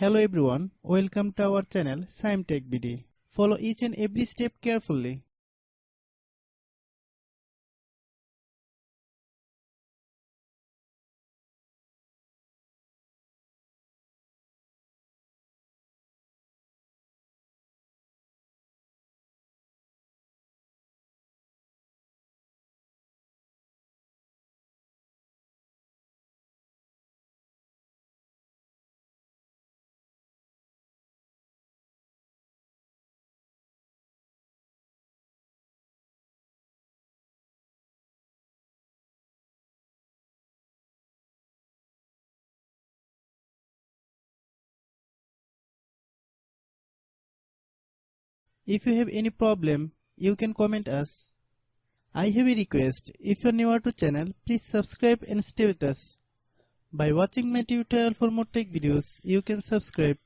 Hello everyone, welcome to our channel Shaem TechBD. Follow each and every step carefully. If you have any problem, you can comment us. I have a request, if you are newer to channel, please subscribe and stay with us. By watching my tutorial for more tech videos, you can subscribe